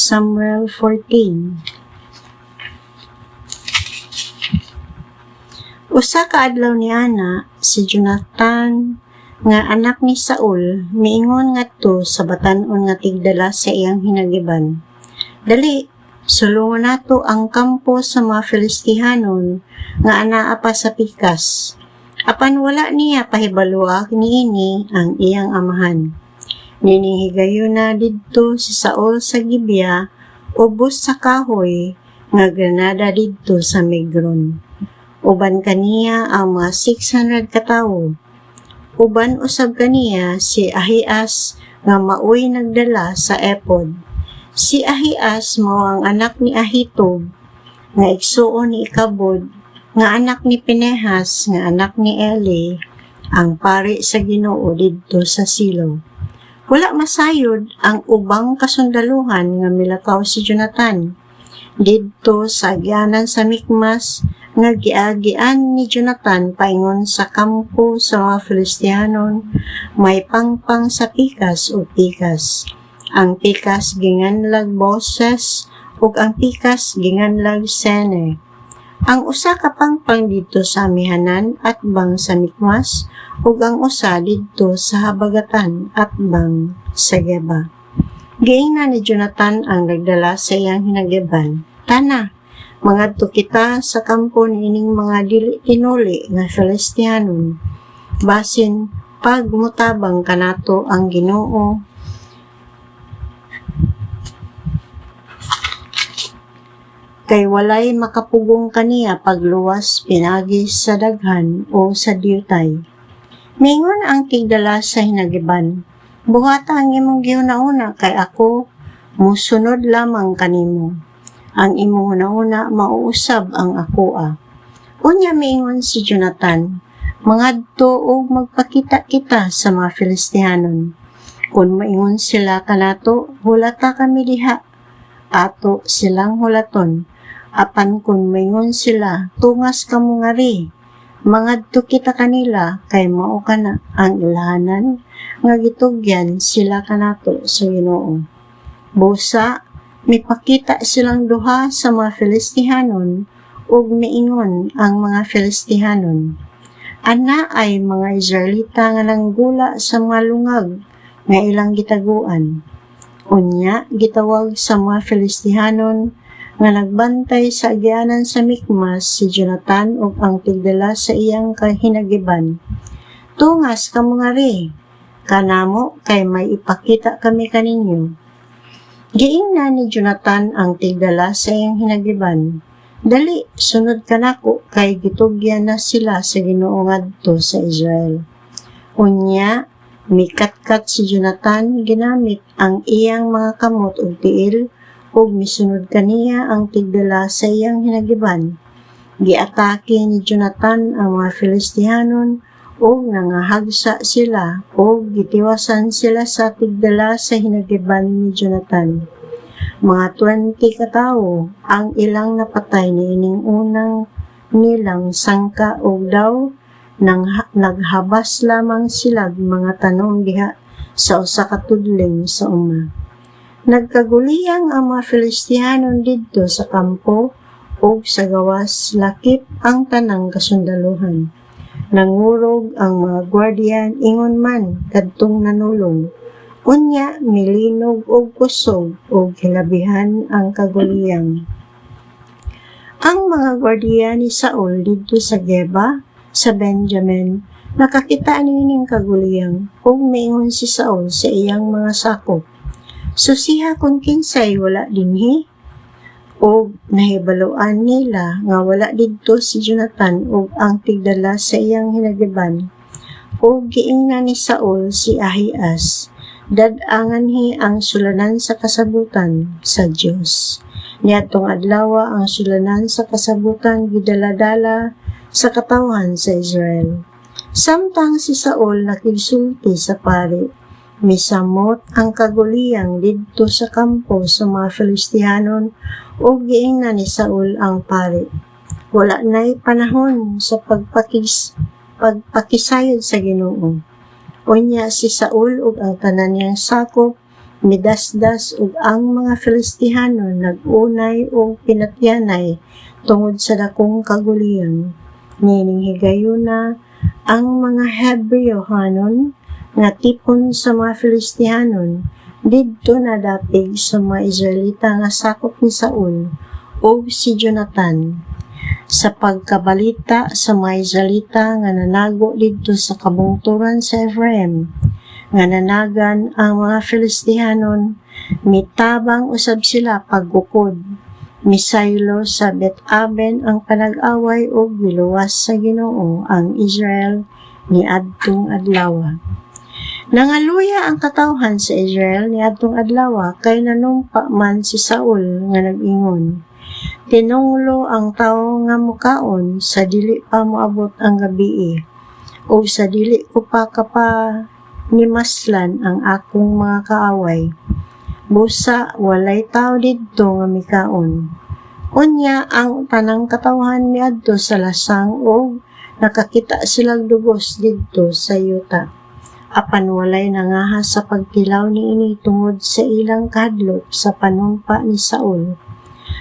Samuel 14. Usa ka adlaw niana si Jonathan nga anak ni Saul miingon ngadto sa batan-on nga tigdala sa iyang hinagiban. Dali, sulungon nato ang kampo sa mga Filistihanon nga anaa pa sa pikas. Apan wala niya pahibalua niini ang iyang amahan. Ninihigayon na didto si Saul sa Gibea ubos sa kahoy nga granada didto sa Migron. Uban kaniya ang mga 600 katawo. Uban usab kaniya si Ahias nga maoy nagdala sa epod. Si Ahias mao ang anak ni Ahitub nga igsuon ni Ikabod nga anak ni Pinehas nga anak ni Eli ang pari sa Ginoo didto sa Silo. Wala masayod ang ubang kasundaluhan nga milakaw si Jonathan didto sa agyanan sa Mikmas nga giagian ni Jonathan paingon sa kampo sa mga Filistihanon may pangpang sa pikas o pikas. Ang pikas ginganlag Boses ug ang pikas ginganlag Sene. Ang usa ka pangpang didto sa amihanan at bang sa Mikmas ug ang usa didto sa habagatan at bang sa Geba. Giingnan ni Jonathan ang nagdala sa iyang hinagiban. Tana, mangadto kita sa kampo niining mga dili tinuli nga Filistihanon. Basin pag mutabang kanato ang Ginoo kay walay makapugong kaniya pagluwas pinagi sa daghan o sa diutay. Mingon ang tigdala sa hinagiban. Buhata ang imong giuna-una kay ako musunod lamang kanimo. Ang imong una-una mauusab ang akoa. Unya miingon si Jonathan, mangadto og magpakita kita sa mga Filistihanon. Kung maingon sila kanato, hulata kami diha. Ato silang hulaton. Apan kung maingon sila, tungas kamo ngari. Mangadto kita kanila kay mao kana ang ilahanan nga gitugyan sila kanato sa Ginoo. Busa mipakita silang duha sa mga Filistihanon ug miingon ang mga Filistihanon. Ana ay mga Israelita nga nanggula sa mga lungag nga ilang gitaguan. Unya gitawag sa mga Filistihanon nga nagbantay sa agyanan sa Mikmas si Jonathan ug ang tigdala sa iyang kahinagiban. Tungas kamo ngari, kanamo kay may ipakita kami kaninyo. Giingnan ni Jonathan ang tigdala sa iyang hinagiban. Dali, sunod ka nako kay gitugyan na sila sa Ginoo ngadto sa Israel. Unya, mikatkat si Jonathan ginamit ang iyang mga kamot ug tiil ug misunod kaniya ang tigdala sa iyang hinagiban. Giatake ni Jonathan ang mga Filistihanon ug nangahagsa sila ug gitiwasan sila sa tigdala sa hinagiban ni Jonathan. Mga 20 katawo ang ilang napatay niining unang nilang sangka ug daw nang naghabas lamang sila mga tanong diha sa usa ka tudling sa uma. Nagkaguliyang ang mga Filistihanon didto sa kampo ug sa gawas lakip ang tanang kasundaluhan. Nangurog ang mga gwardiyan ingon man kadtong nanulong. Unya milinog og kusog ug hilabihan ang kaguliyang. Ang mga gwardiya ni Saul didto sa Geba sa Benjamin nakakita niining kaguliyang ug miingon si Saul sa iyang mga sakop. Susiha kung kinsay wala dinhi o nahibaluan nila nga wala didto si Jonathan o ang tigdala sa iyang hinagiban. O giingnan ni Saul si Ahias, dadangan hi ang sulanan sa kasabutan sa Dios. Niadtong adlaw ang sulanan sa kasabutan gidaladala sa katawhan sa Israel. Samtang si Saul nakigsulti sa pari, misamot ang kaguliyang didto sa kampo sa mga Filistihanon o giingnan ni Saul ang pari. Wala na'y panahon sa pagpakisayod sa Ginoo. Unya si Saul ug ang tanan niyang sakop midasdas ug ang mga Filistihano nagunay og pinatyanay tungod sa dakong kaguliyang. Nining higayuna ang mga Hebreohanon nga tipon sa mga Filistihanon didto nadapig sa mga Israelita nga sakop ni Saul o si Jonathan. Sa pagkabalita sa mga Israelita nga nanago didto sa kabungturan sa Ephraim, nga nanagan ang mga Filistihanon, mitabang usab sila paggukod. Misaylo sa Bet-aben ang panag-away o giluwas sa Ginoo ang Israel ni adtong adlaw. Nangaluya ang katawhan sa Israel ni adtong adlaw kay nanumpa man si Saul nga nag-ingon. Tinunglo ang tawo nga mukaon sa dili pa moabot ang gabii o sa dili ko pa ni maslan ang akong mga kaaway. Busa, walay tao didto nga mikaon. Unya, ang tanang katawhan niadto sa lasang o nakakita silang dugos didto sa yuta. Apan walay nangahas sa pagtilaw niini tungod sa ilang kahadlok sa panumpa ni Saul.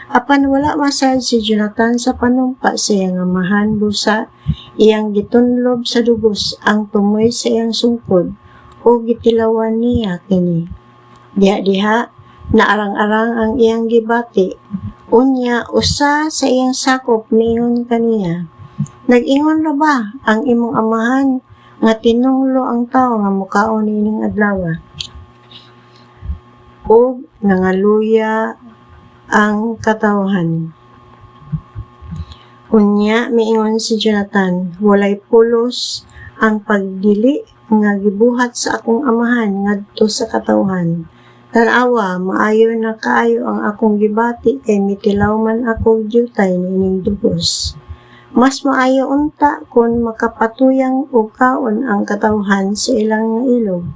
Apan wala masad si Jonathan sa panumpa sa iyang amahan, busa iyang gitunlob sa dugos ang tumoy sa iyang sungkod o gitilawan niya kini. Diha-diha, naarang-arang ang iyang gibati. Unya, usa sa iyang sakop niingon kaniya. Nag-ingon ra ba ang imong amahan nga tinunglo ang tao nga mukaon nining adlaw? O nangaluya ang katawhan. Unya, miingon si Jonathan, walay pulos ang pagdili nga gibuhat sa akong amahan ngadto sa katawhan. Tanawa, maayo na kaayo ang akong gibati kay mitilaw man ako jutay nining dugos. Mas maayo unta kung makapatuyang og kaon ang katawhan sa ilang ilog,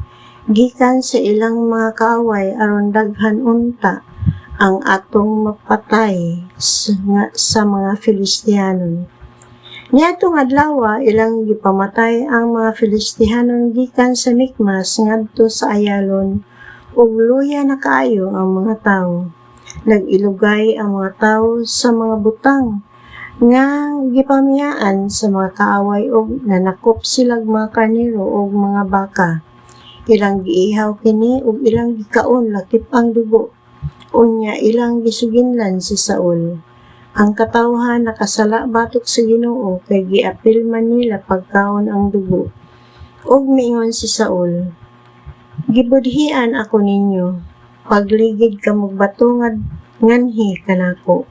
gikan sa ilang mga kaaway aron daghan unta ang atong mapatay sa mga Filistihanon. Niadtong adlaw ilang gipamatay ang mga Filistihanon gikan sa Mikmas ngadto sa Ayalon ug luya na kaayo ang mga tawo. Nag-ilugay ang mga tawo sa mga butang nga gipamiyaan sa mga kaaway ug nanakop silang mga karnero ug mga baka. Ilang giihaw kini ug ilang gikaon lakip ang dugo. Unya ilang gisuginlan si Saul. Ang katawhan nakasala batok sa Ginoo kay giapil man nila pagkaon ang dugo. Og miingon si Saul, gibudhian ako ninyo, pagligid kamog bato nganhi kanako.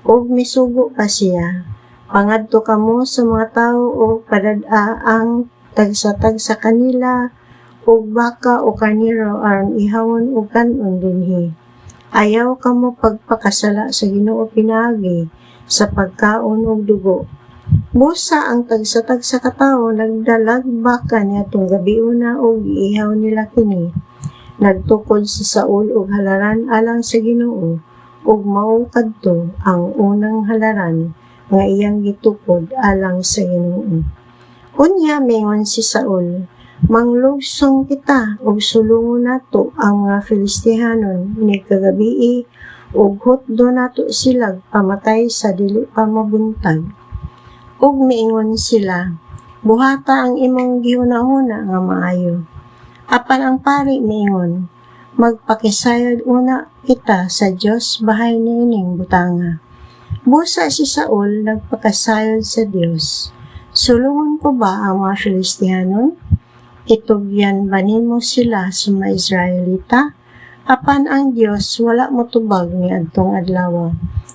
Og misugo pa siya, pangadto kamo sa mga tao o padada ang tagsa-tagsa kanila og baka o kaniro aron ihawon og kanon dinhi. Ayaw kamo pagpakasala sa Ginoo pinaagi sa pagkaon og dugo. Busa ang tagsa-tagsa katawo nagdalag baka niadtong gabiuna og giihaw nila kini. Nagtukod si Saul og halaran alang sa Ginoo ug mao kadto ang unang halaran nga iyang gitukod alang sa Ginoo. Unya mingon si Saul, manglugsong kita ug sulungon nato ang mga Filistihanon ni kagabii ug hutdo nato sila pamatay sa dili pa mabuntag. Ug miingon sila, buhata ang imong gihuna-huna nga maayo. Apan ang pari miingon, magpakisayod una kita sa Dios bahay nining butanga. Busa si Saul nagpakasayod sa Dios. Sulungon ko ba ang mga Filistihanon? Itugyan ba nimo sila sa mga Israelita? Apan ang Dios wala motubag ni adtong adlaw.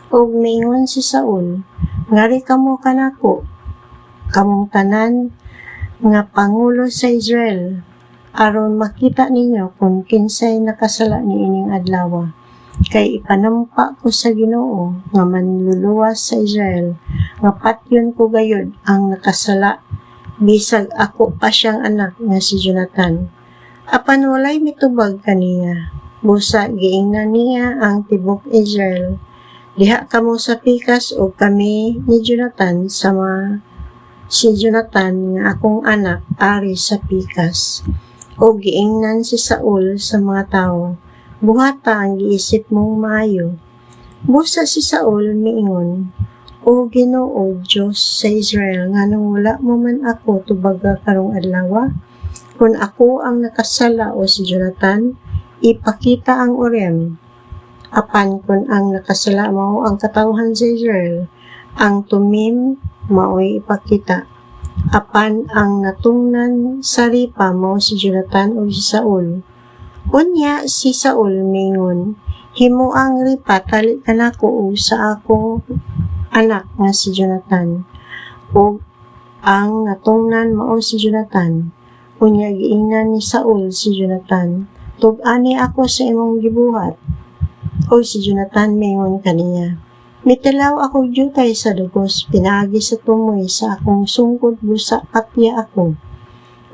Og miingon si Saul, ngari kamo kanako, kamong tanan nga pangulo sa Israel, aron makita ninyo kung kinsay nakasala niining adlaw. Kay ipanampa ko sa Ginoo nga manluluwas sa Israel, nga patyon ko gayud ang nakasala, bisag ako pa siyang anak nga si Jonathan. Apan walay mitubag kaniya, busa giingnan niya ang tibok Israel. Diha kamo sa pikas o kami ni Jonathan si Jonathan nga akong anak ari sa pikas. O giingnan si Saul sa mga tao, buhata ang giisip mong maayo. Busa si Saul miingon, O Ginoo Diyos sa Israel, nganong wala mo man ako tubaga karong adlaw? Kung ako ang nakasala o si Jonathan, ipakita ang Urim. Apan kung ang nakasala mao ang katawhan sa Israel, ang Tumim mao'y ipakita. Apan ang natungnan sa ripa mao si Jonathan o si Saul. Unya si Saul mingon, himo ang ripa tali kanako o sa ako anak nga si Jonathan. O ang natungnan mao si Jonathan. Unya giingnan ni Saul si Jonathan, tug-ani ako sa imong gibuhat. O si Jonathan mingon kaniya, mitilaw ako jutay sa dugos, pinagi sa tumoy sa akong sungkod busa patya ako.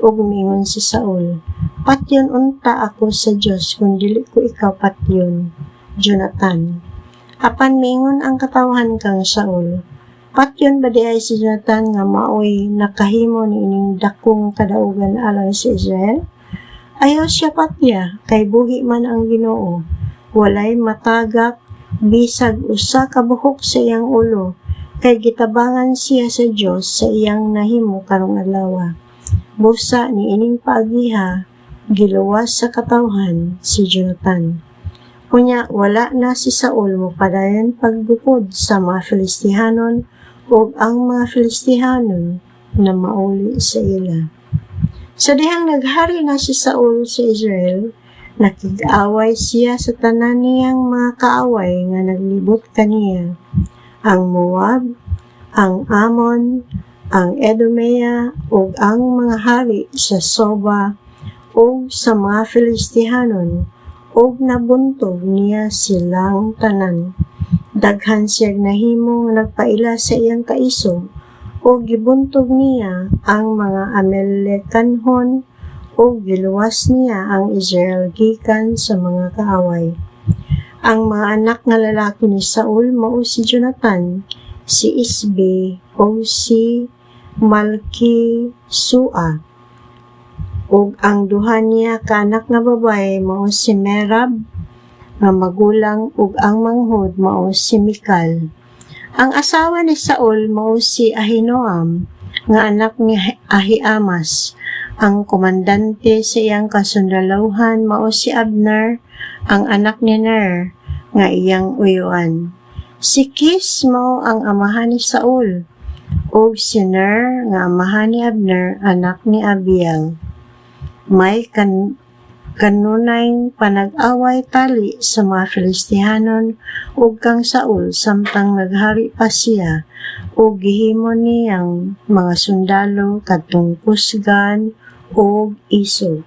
O gumingon si Saul, patyon unta ako sa Dios kung dili ko ikaw patyon, Jonathan. Apan mingon ang katawhan kang Saul, patyon ba di ay si Jonathan nga maoy nakahimo ni ining dakong kadaugan alang sa Israel? Ayaw siya patya, kay buhi man ang Ginoo. Walay matagak, bisag usa ka buhok sa iyang ulo, kay gitabangan siya sa Dios sa iyang nahimo karong adlaw. Busa ni ining paagiha, giluwas sa katawhan si Jonathan. Kunya wala na si Saul mo padayon pagbukod sa mga Filistihanon o ang mga Filistihanon na mauli sa ila. Sa dihang naghari na si Saul sa Israel, nakig-away siya sa tanan niyang mga kaaway nga naglibot kaniya, ang Moab, ang Ammon, ang Edomea, o ang mga hari sa Soba, o sa mga Filistihanon, o nabuntog niya silang tanan. Daghan siyang nahimo nga nagpaila sa iyang kaisog, o gibuntog niya ang mga Amalekanhon, o giluwas niya ang Israel gikan sa mga kaaway. Ang mga anak nga lalaki ni Saul mao si Jonathan, si Isbi, o si Malki-Sua, ug ang duha niya ka anak nga babae mao si Merab nga magulang ug ang manghod mao si Mikal. Ang asawa ni Saul mao si Ahinoam nga anak ni Ahiamas. Ang komandante sa iyang kasundalauhan mao si Abner, ang anak ni Ner nga iyang uyuan. Si Kis mao ang amahan ni Saul, ug si Ner nga amahan ni Abner, anak ni Abiel. May kanunay panag-away tali sa mga Filistihanon ug kang Saul samtang naghari pa siya, ug gihimo niyang mga sundalo kadtong kusgan ug isog.